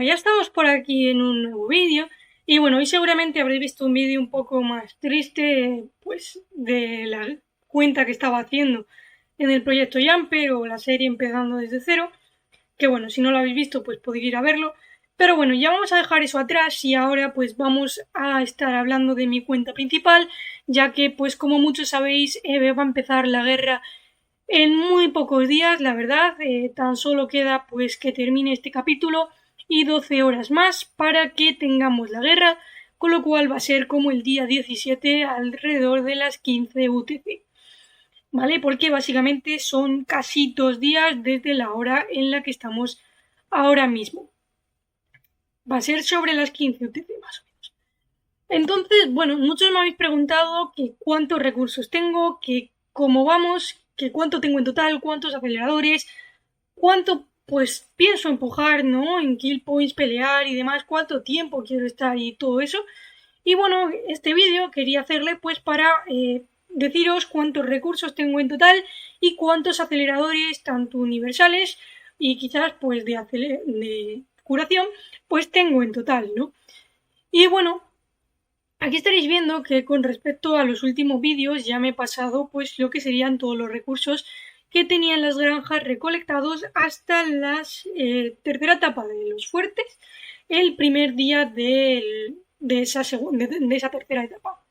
Bueno, ya estamos por aquí en un nuevo vídeo y bueno, hoy seguramente habréis visto un vídeo un poco más triste, pues de la cuenta que estaba haciendo en el proyecto Jumper o la serie empezando desde cero, que bueno, si no lo habéis visto pues podéis ir a verlo, pero bueno, ya vamos a dejar eso atrás y ahora pues vamos a estar hablando de mi cuenta principal, ya que pues como muchos sabéis va a empezar la guerra en muy pocos días, la verdad, tan solo queda pues que termine este capítulo y 12 horas más para que tengamos la guerra, con lo cual va a ser como el día 17 alrededor de las 15 UTC, ¿vale? Porque básicamente son casi 2 días desde la hora en la que estamos ahora mismo. Va a ser sobre las 15 UTC más o menos. Entonces, bueno, muchos me habéis preguntado que cuántos recursos tengo, que cómo vamos, que cuánto tengo en total, cuántos aceleradores, cuánto pues pienso empujar, ¿no? En kill points, pelear y demás, cuánto tiempo quiero estar y todo eso. Y bueno, este vídeo quería hacerle pues para deciros cuántos recursos tengo en total y cuántos aceleradores, tanto universales y quizás pues de curación, pues tengo en total, ¿no? Y bueno, aquí estaréis viendo que con respecto a los últimos vídeos ya me he pasado pues lo que serían todos los recursos que tenían las granjas recolectados hasta la tercera etapa de los fuertes, el primer día de esa tercera etapa.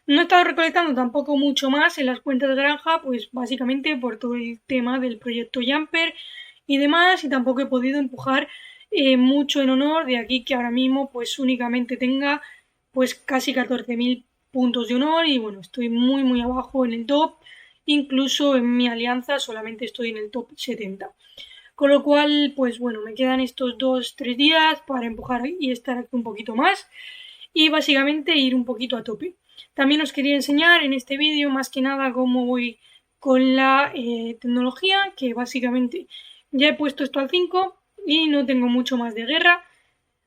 No he estado recolectando tampoco mucho más en las cuentas de granja, pues básicamente por todo el tema del proyecto Jumper y demás, y tampoco he podido empujar mucho en honor, de aquí que ahora mismo pues únicamente tenga pues casi 14.000 puntos de honor y bueno, estoy muy abajo en el top, incluso en mi alianza solamente estoy en el top 70. Con lo cual, pues bueno, me quedan estos 2-3 días para empujar y estar aquí un poquito más y básicamente ir un poquito a tope. También os quería enseñar en este vídeo más que nada cómo voy con la tecnología, que básicamente ya he puesto esto al 5 y no tengo mucho más de guerra.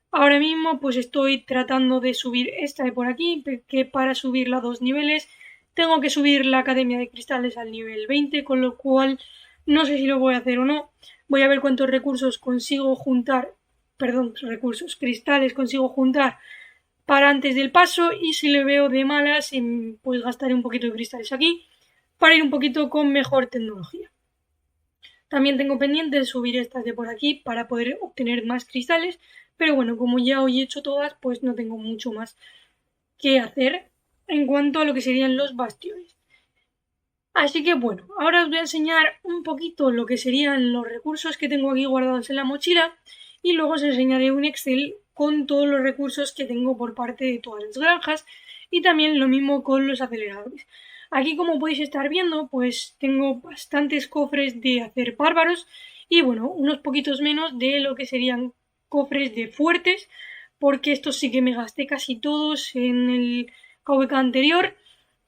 Ahora mismo pues estoy tratando de subir esta de por aquí, que para subirla a 2 niveles tengo que subir la Academia de Cristales al nivel 20, con lo cual no sé si lo voy a hacer o no. Voy a ver cuántos recursos consigo juntar, perdón, recursos, cristales consigo juntar para antes del paso y si le veo de malas pues gastaré un poquito de cristales aquí para ir un poquito con mejor tecnología. También tengo pendiente de subir estas de por aquí para poder obtener más cristales, pero bueno, como ya hoy he hecho todas, pues no tengo mucho más que hacer en cuanto a lo que serían los bastiones. Así que bueno, ahora os voy a enseñar un poquito lo que serían los recursos que tengo aquí guardados en la mochila y luego os enseñaré un Excel con todos los recursos que tengo por parte de todas las granjas y también lo mismo con los aceleradores. Aquí como podéis estar viendo pues tengo bastantes cofres de hacer bárbaros y bueno, unos poquitos menos de lo que serían cofres de fuertes porque estos sí que me gasté casi todos en el KVK anterior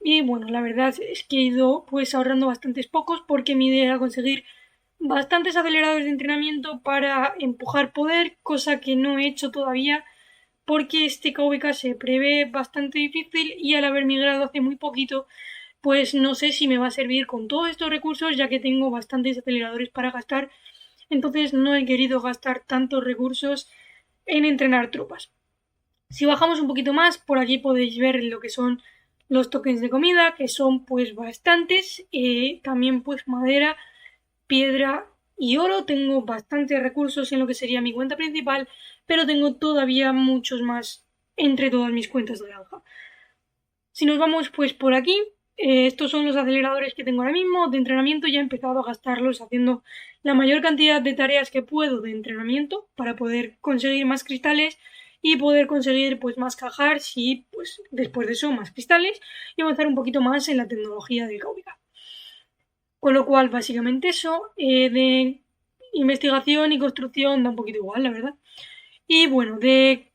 y bueno, la verdad es que he ido pues ahorrando bastantes pocos porque mi idea era conseguir bastantes aceleradores de entrenamiento para empujar poder, cosa que no he hecho todavía porque este KVK se prevé bastante difícil y al haber migrado hace muy poquito, pues no sé si me va a servir con todos estos recursos ya que tengo bastantes aceleradores para gastar, entonces no he querido gastar tantos recursos en entrenar tropas. Si bajamos un poquito más, por aquí podéis ver lo que son los tokens de comida, que son pues bastantes, también pues madera, piedra y oro. Tengo bastantes recursos en lo que sería mi cuenta principal, pero tengo todavía muchos más entre todas mis cuentas de granja. Si nos vamos pues por aquí, estos son los aceleradores que tengo ahora mismo de entrenamiento. Ya he empezado a gastarlos haciendo la mayor cantidad de tareas que puedo de entrenamiento para poder conseguir más cristales y poder conseguir pues más cajars y pues después de eso más cristales y avanzar un poquito más en la tecnología del KVK. Con lo cual básicamente eso, de investigación y construcción da un poquito igual, la verdad. Y bueno, de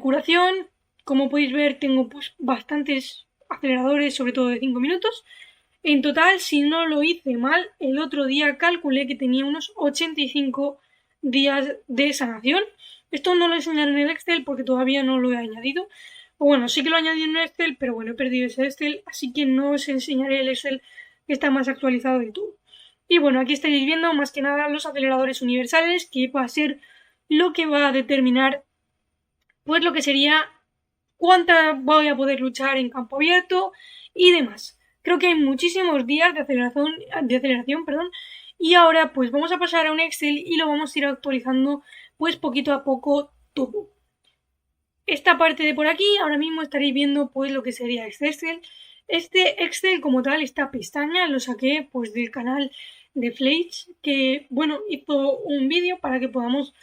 curación, como podéis ver, tengo pues bastantes aceleradores, sobre todo de 5 minutos. En total, si no lo hice mal, el otro día calculé que tenía unos 85 días de sanación. Esto no lo enseñaré en el Excel porque todavía no lo he añadido. O bueno, sí que lo he añadido en el Excel, pero bueno, he perdido ese Excel, así que no os enseñaré el Excel que está más actualizado del todo. Y bueno, aquí estáis viendo más que nada los aceleradores universales, que va a ser lo que va a determinar pues lo que sería cuánta voy a poder luchar en campo abierto y demás. Creo que hay muchísimos días de aceleración, y ahora pues vamos a pasar a un Excel y lo vamos a ir actualizando pues poquito a poco todo. Esta parte de por aquí, ahora mismo estaréis viendo pues lo que sería este Excel. Este Excel como tal, esta pestaña, lo saqué pues del canal de Flakes, que bueno, hizo un vídeo para que podamos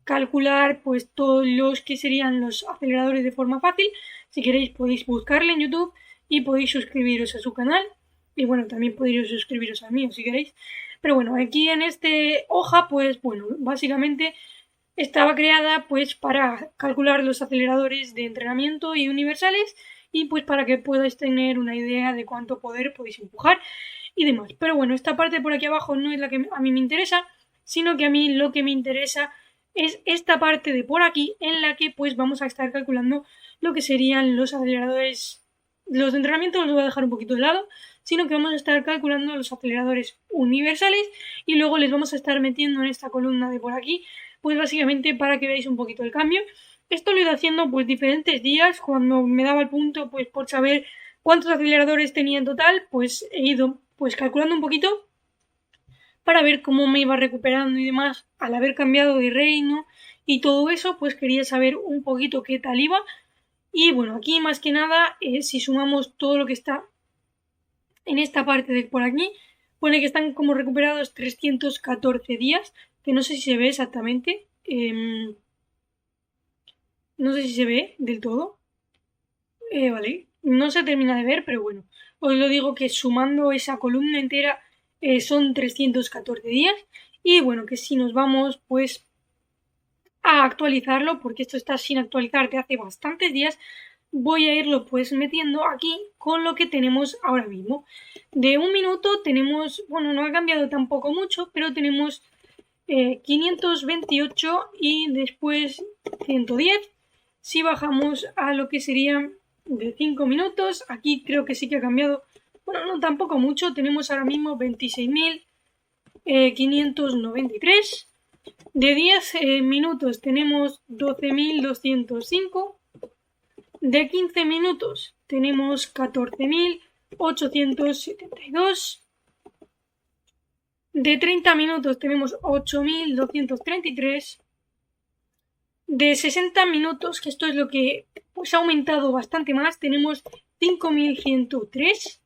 calcular pues todos los que serían los aceleradores de forma fácil. Si queréis podéis buscarle en YouTube y podéis suscribiros a su canal. Y bueno, también podéis suscribiros al mío si queréis. Pero bueno, aquí en este hoja, pues bueno, básicamente estaba creada pues para calcular los aceleradores de entrenamiento y universales y pues para que podáis tener una idea de cuánto poder podéis empujar y demás. Pero bueno, esta parte por aquí abajo no es la que a mí me interesa, sino que a mí lo que me interesa es esta parte de por aquí en la que pues vamos a estar calculando lo que serían los aceleradores. Los de entrenamiento los voy a dejar un poquito de lado, sino que vamos a estar calculando los aceleradores universales y luego les vamos a estar metiendo en esta columna de por aquí pues básicamente para que veáis un poquito el cambio. Esto lo he ido haciendo pues diferentes días, cuando me daba el punto pues por saber cuántos aceleradores tenía en total, pues he ido pues calculando un poquito para ver cómo me iba recuperando y demás al haber cambiado de reino y todo eso, pues quería saber un poquito qué tal iba. Y bueno, aquí más que nada, si sumamos todo lo que está en esta parte de por aquí, pone que están como recuperados 314 días, que no sé si se ve exactamente. No sé si se ve del todo. Vale, no se termina de ver, pero bueno, os lo digo que sumando esa columna entera son 314 días. Y bueno, que si nos vamos pues a actualizarlo, porque esto está sin actualizar de hace bastantes días, voy a irlo pues metiendo aquí con lo que tenemos ahora mismo. De un minuto tenemos, bueno, no ha cambiado tampoco mucho, pero tenemos 528 y después 110. Si bajamos a lo que sería de 5 minutos, aquí creo que sí que ha cambiado, bueno, no tampoco mucho, tenemos ahora mismo 26.593. De 10 minutos tenemos 12.205. De 15 minutos tenemos 14.872. De 30 minutos tenemos 8.233. De 60 minutos, que esto es lo que pues ha aumentado bastante más, tenemos 5.103.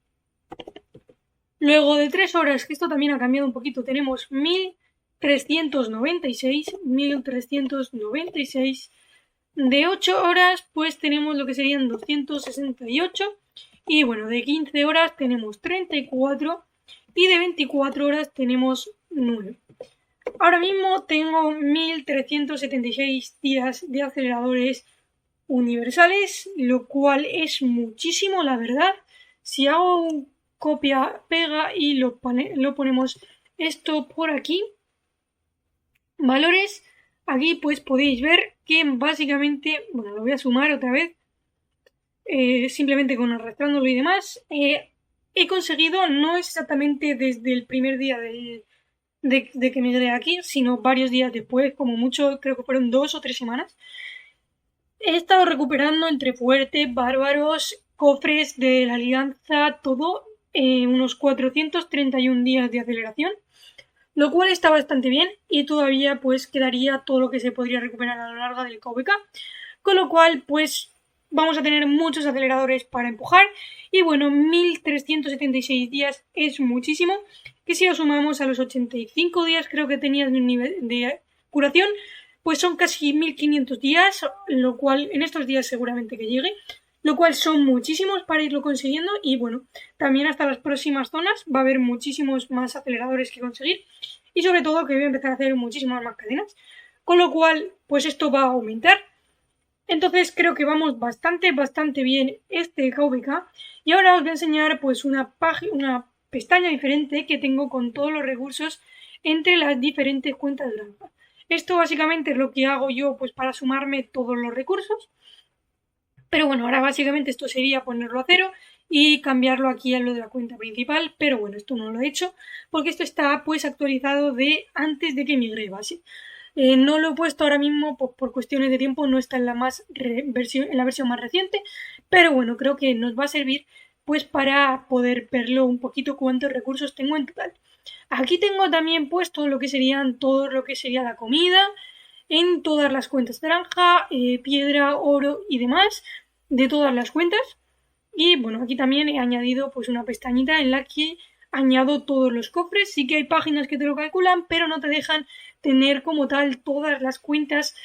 Luego de 3 horas, que esto también ha cambiado un poquito, tenemos 1.396. De 8 horas, pues tenemos lo que serían 268. Y bueno, de 15 horas tenemos 34. Y de 24 horas tenemos 9. Ahora mismo tengo 1.376 días de aceleradores universales, lo cual es muchísimo, la verdad. Si hago un copia, pega y lo ponemos esto por aquí, valores, aquí pues podéis ver que básicamente, bueno, lo voy a sumar otra vez, simplemente con arrastrándolo y demás, he conseguido, no exactamente desde el primer día de que migré aquí, sino varios días después, como mucho, creo que fueron 2 o 3 semanas. He estado recuperando entre fuertes, bárbaros, cofres de la alianza, todo, unos 431 días de aceleración, lo cual está bastante bien y todavía pues quedaría todo lo que se podría recuperar a lo largo del KVK, con lo cual pues vamos a tener muchos aceleradores para empujar y bueno, 1.376 días es muchísimo, que si lo sumamos a los 85 días creo que tenía de un nivel de curación, pues son casi 1.500 días, lo cual en estos días seguramente que llegue, lo cual son muchísimos para irlo consiguiendo y bueno, también hasta las próximas zonas va a haber muchísimos más aceleradores que conseguir y sobre todo que voy a empezar a hacer muchísimas más cadenas, con lo cual pues esto va a aumentar. Entonces creo que vamos bastante bien este KVK y ahora os voy a enseñar pues una pestaña diferente que tengo con todos los recursos entre las diferentes cuentas de granja. Esto básicamente es lo que hago yo pues para sumarme todos los recursos. Pero bueno, ahora básicamente esto sería ponerlo a 0 y cambiarlo aquí a lo de la cuenta principal, pero bueno, esto no lo he hecho porque esto está pues actualizado de antes de que migré base. No lo he puesto ahora mismo por cuestiones de tiempo, no está en la en la versión más reciente, pero bueno, creo que nos va a servir pues para poder verlo un poquito cuántos recursos tengo en total. Aquí tengo también puesto lo que serían todo lo que sería la comida en todas las cuentas naranja, piedra, oro y demás de todas las cuentas. Y bueno, aquí también he añadido pues una pestañita en la que añado todos los cofres. Sí que hay páginas que te lo calculan, pero no te dejan tener como tal todas las cuentas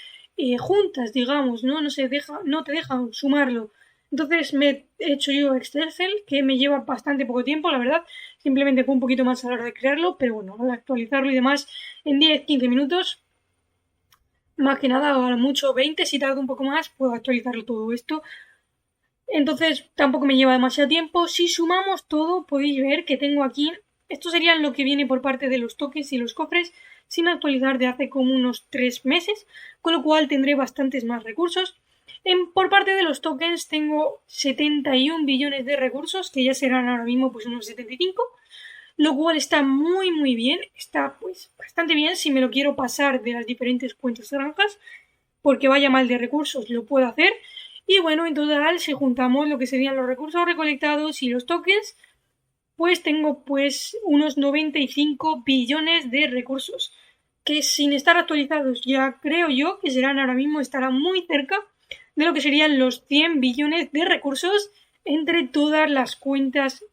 juntas, digamos, ¿no? No te dejan sumarlo. Entonces me he hecho yo Excel, que me lleva bastante poco tiempo, la verdad. Simplemente fue un poquito más a la hora de crearlo, pero bueno, al actualizarlo y demás, en 10-15 minutos, más que nada, a lo mucho 20, si tardo un poco más, puedo actualizarlo todo esto. Entonces tampoco me lleva demasiado tiempo. Si sumamos todo, podéis ver que tengo aquí, esto sería lo que viene por parte de los tokens y los cofres, sin actualizar de hace como unos 3 meses, con lo cual tendré bastantes más recursos. Por parte de los tokens tengo 71 billones de recursos, que ya serán ahora mismo pues unos 75, lo cual está muy bien, está pues bastante bien si me lo quiero pasar de las diferentes cuentas naranjas, porque vaya mal de recursos lo puedo hacer. Y bueno, en total, si juntamos lo que serían los recursos recolectados y los tokens, pues tengo pues unos 95 billones de recursos, que sin estar actualizados ya creo yo que serán ahora mismo, estarán muy cerca de lo que serían los 100 billones de recursos entre todas las cuentas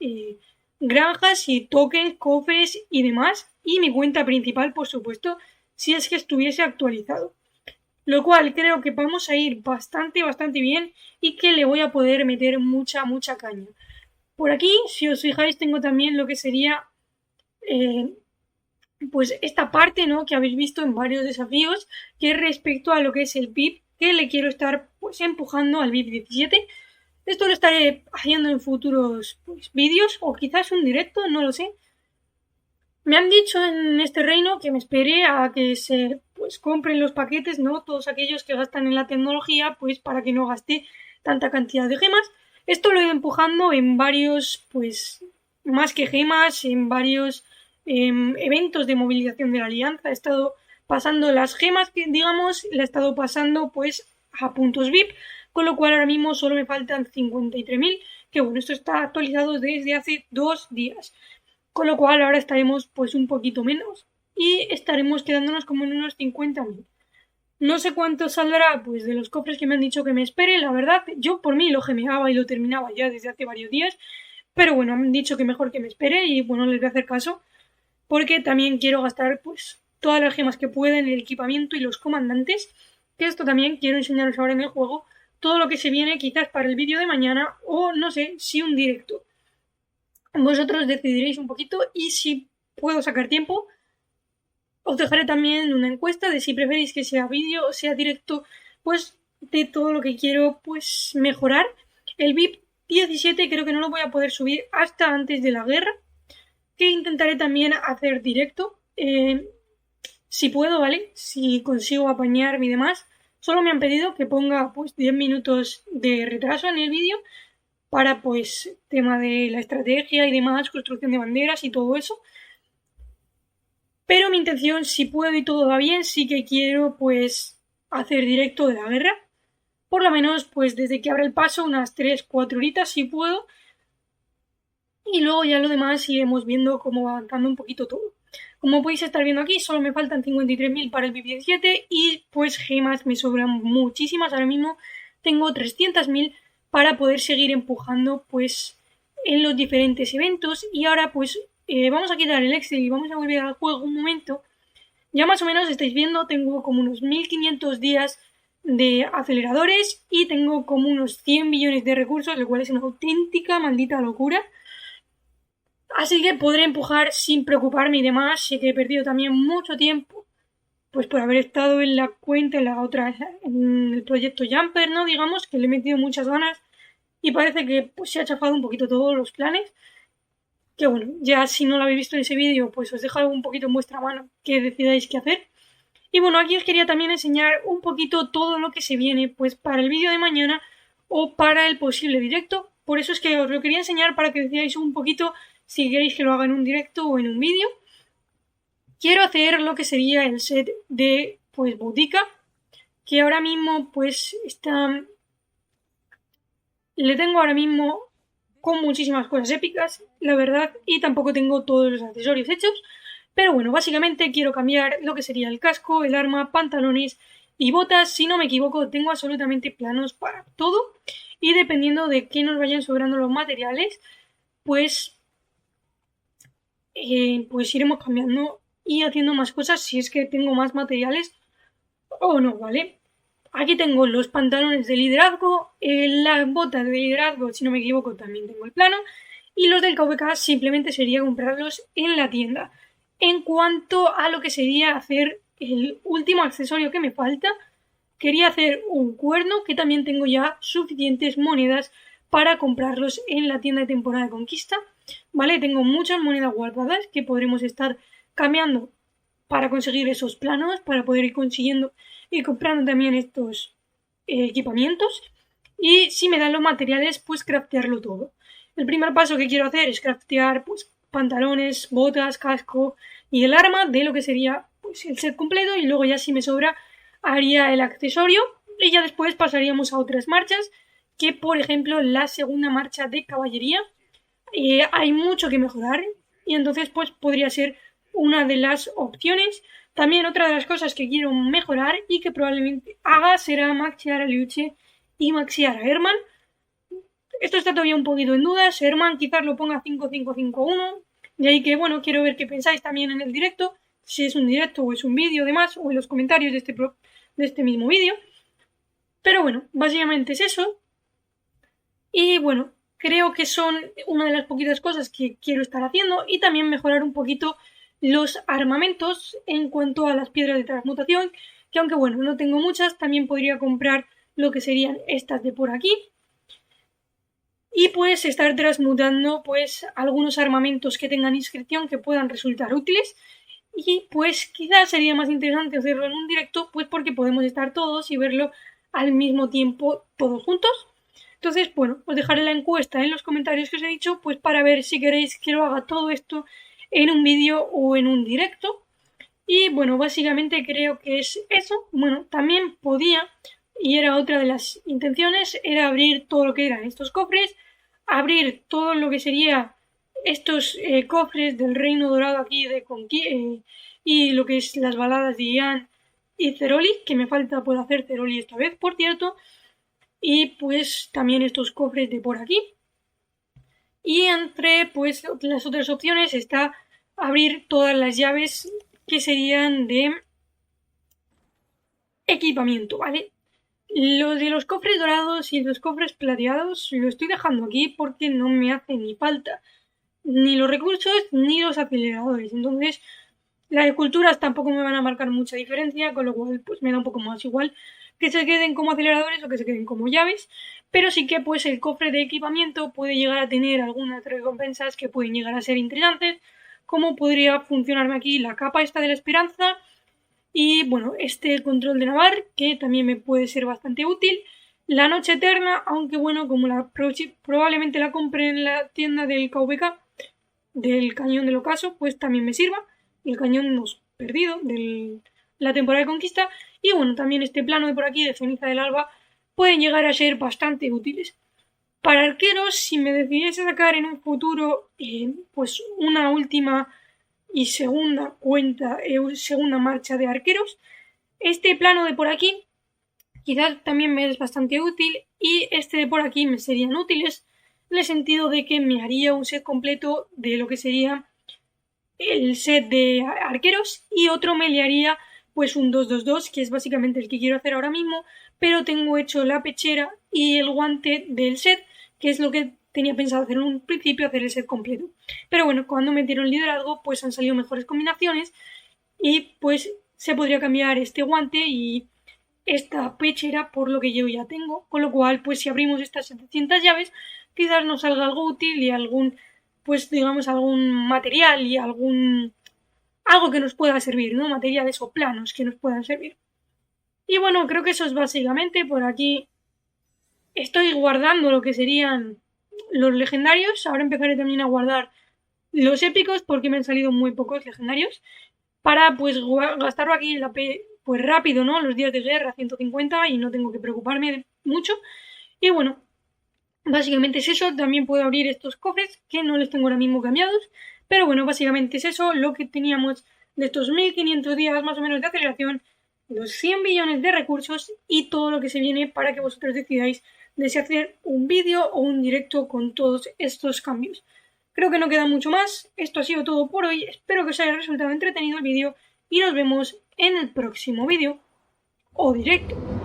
granjas y tokens, cofres y demás, y mi cuenta principal, por supuesto, si es que estuviese actualizado. Lo cual creo que vamos a ir bastante bien y que le voy a poder meter mucha caña. Por aquí, si os fijáis, tengo también lo que sería pues esta parte, ¿no?, que habéis visto en varios desafíos, que es respecto a lo que es el VIP, que le quiero estar pues empujando al VIP 17. Esto lo estaré haciendo en futuros pues, vídeos o quizás un directo, no lo sé. Me han dicho en este reino que me espere a que se pues compren los paquetes, ¿no? Todos aquellos que gastan en la tecnología, pues para que no gaste tanta cantidad de gemas. Esto lo he ido empujando en varios, pues, más que gemas, en varios eventos de movilización de la alianza. He estado pasando las gemas que, digamos, la he estado pasando pues a puntos VIP, con lo cual ahora mismo solo me faltan 53.000, que bueno, esto está actualizado desde hace 2 días. Con lo cual ahora estaremos pues un poquito menos y estaremos quedándonos como en unos 50.000. No sé cuánto saldrá pues de los cofres que me han dicho que me espere, la verdad, yo por mí lo gemeaba y lo terminaba ya desde hace varios días, pero bueno, me han dicho que mejor que me espere y bueno, les voy a hacer caso porque también quiero gastar pues todas las gemas que pueda en el equipamiento y los comandantes, que esto también quiero enseñaros ahora en el juego, todo lo que se viene quizás para el vídeo de mañana o no sé, si un directo. Vosotros decidiréis un poquito y si puedo sacar tiempo, os dejaré también una encuesta de si preferís que sea vídeo o sea directo, pues de todo lo que quiero pues mejorar. El VIP 17 creo que no lo voy a poder subir hasta antes de la guerra, que intentaré también hacer directo, si puedo, ¿vale? Si consigo apañarme y demás. Solo me han pedido que ponga pues 10 minutos de retraso en el vídeo para pues tema de la estrategia y demás, construcción de banderas y todo eso. Pero mi intención, si puedo y todo va bien, sí que quiero pues hacer directo de la guerra. Por lo menos pues desde que abra el paso unas 3-4 horitas si puedo. Y luego ya lo demás iremos viendo cómo va avanzando un poquito todo. Como podéis estar viendo aquí, solo me faltan 53.000 para el VIP17 y pues gemas me sobran muchísimas. Ahora mismo tengo 300.000 para poder seguir empujando pues en los diferentes eventos. Y ahora pues vamos a quitar el Excel y vamos a volver al juego un momento. Ya más o menos estáis viendo, tengo como unos 1500 días de aceleradores y tengo como unos 100 billones de recursos, lo cual es una auténtica maldita locura. Así que podré empujar sin preocuparme y demás. Sé que he perdido también mucho tiempo pues por haber estado en la cuenta, en la otra, en el proyecto Jumper, ¿no? Digamos que le he metido muchas ganas y parece que pues se ha chafado un poquito todos los planes. Que bueno, ya si no lo habéis visto en ese vídeo, pues os dejo un poquito en vuestra mano que decidáis qué hacer. Y bueno, aquí os quería también enseñar un poquito todo lo que se viene pues para el vídeo de mañana o para el posible directo. Por eso es que os lo quería enseñar para que decidáis un poquito si queréis que lo haga en un directo o en un vídeo. Quiero hacer lo que sería el set de pues Botica, que ahora mismo pues está... Le tengo ahora mismo con muchísimas cosas épicas, la verdad, y tampoco tengo todos los accesorios hechos. Pero bueno, básicamente quiero cambiar lo que sería el casco, el arma, pantalones y botas. Si no me equivoco, tengo absolutamente planos para todo. Y dependiendo de qué nos vayan sobrando los materiales, pues, pues iremos cambiando y haciendo más cosas si es que tengo más materiales o no, ¿vale? Aquí tengo los pantalones de liderazgo, las botas de liderazgo, si no me equivoco, también tengo el plano. Y los del KVK simplemente sería comprarlos en la tienda. En cuanto a lo que sería hacer el último accesorio que me falta, quería hacer un cuerno, que también tengo ya suficientes monedas para comprarlos en la tienda de temporada de conquista. ¿Vale? Tengo muchas monedas guardadas que podremos estar cambiando para conseguir esos planos, para poder ir consiguiendo y comprando también estos equipamientos. Y si me dan los materiales, pues craftearlo todo. El primer paso que quiero hacer es craftear pues pantalones, botas, casco y el arma de lo que sería pues el set completo, y luego ya si me sobra haría el accesorio y ya después pasaríamos a otras marchas, que por ejemplo la segunda marcha de caballería hay mucho que mejorar y entonces pues podría ser una de las opciones. También otra de las cosas que quiero mejorar y que probablemente haga será maxiar a Liuche y maxiar a Herman. Esto está todavía un poquito en dudas. Herman quizás lo ponga 5-5-5-1. De ahí que, bueno, quiero ver qué pensáis también en el directo. Si es un directo o es un vídeo, demás, o en los comentarios de este mismo vídeo. Pero bueno, básicamente es eso. Y bueno, creo que son una de las poquitas cosas que quiero estar haciendo. Y también mejorar un poquito los armamentos en cuanto a las piedras de transmutación. Que aunque bueno, no tengo muchas, también podría comprar lo que serían estas de por aquí. Y pues estar transmutando pues algunos armamentos que tengan inscripción que puedan resultar útiles. Y pues quizás sería más interesante hacerlo en un directo, pues porque podemos estar todos y verlo al mismo tiempo todos juntos. Entonces, bueno, os dejaré la encuesta en los comentarios que os he dicho, pues para ver si queréis que lo haga todo esto en un vídeo o en un directo. Y bueno, básicamente creo que es eso. Bueno, también podía, y era otra de las intenciones, era abrir todo lo que eran estos cofres, abrir todo lo que sería estos cofres del Reino Dorado aquí de y lo que es las baladas de Ian y Ceroli, que me falta por hacer Ceroli esta vez, por cierto, y pues también estos cofres de por aquí. Y entre pues las otras opciones está abrir todas las llaves que serían de equipamiento, ¿vale? Lo de los cofres dorados y los cofres plateados lo estoy dejando aquí porque no me hace ni falta ni los recursos ni los aceleradores. Entonces, las esculturas tampoco me van a marcar mucha diferencia, con lo cual pues me da un poco más igual que se queden como aceleradores o que se queden como llaves. Pero sí que pues el cofre de equipamiento puede llegar a tener algunas recompensas que pueden llegar a ser interesantes, como podría funcionarme aquí la capa esta de la esperanza. Y bueno, este control de navar, que también me puede ser bastante útil. La noche eterna, aunque bueno, como probablemente la compre en la tienda del KVK, del cañón del ocaso, pues también me sirva. El cañón nos perdido de la temporada de conquista. Y bueno, también este plano de por aquí de ceniza del alba pueden llegar a ser bastante útiles. Para arqueros, si me decidiese sacar en un futuro pues una última y segunda segunda marcha de arqueros, este plano de por aquí quizás también me es bastante útil, y este de por aquí me serían útiles en el sentido de que me haría un set completo de lo que sería el set de arqueros, y otro me le haría pues un 2-2-2, que es básicamente el que quiero hacer ahora mismo, pero tengo hecho la pechera y el guante del set, que es lo que tenía pensado hacer en un principio, hacer el set completo. Pero bueno, cuando metieron liderazgo, pues han salido mejores combinaciones y pues se podría cambiar este guante y esta pechera por lo que yo ya tengo. Con lo cual, pues si abrimos estas 700 llaves, quizás nos salga algo útil y algún, pues digamos, algún material y algo que nos pueda servir, ¿no? Materiales o planos que nos puedan servir. Y bueno, creo que eso es básicamente. Por aquí estoy guardando lo que serían los legendarios. Ahora empezaré también a guardar los épicos porque me han salido muy pocos legendarios, para pues gastarlo aquí pues rápido, ¿no? Los días de guerra, 150, y no tengo que preocuparme mucho. Y bueno, básicamente es eso. También puedo abrir estos cofres que no les tengo ahora mismo cambiados. Pero bueno, básicamente es eso lo que teníamos de estos 1500 días más o menos de aceleración, los 100 billones de recursos y todo lo que se viene para que vosotros decidáis de si hacer un vídeo o un directo con todos estos cambios. Creo que no queda mucho más. Esto ha sido todo por hoy. Espero que os haya resultado entretenido el vídeo y nos vemos en el próximo vídeo o directo.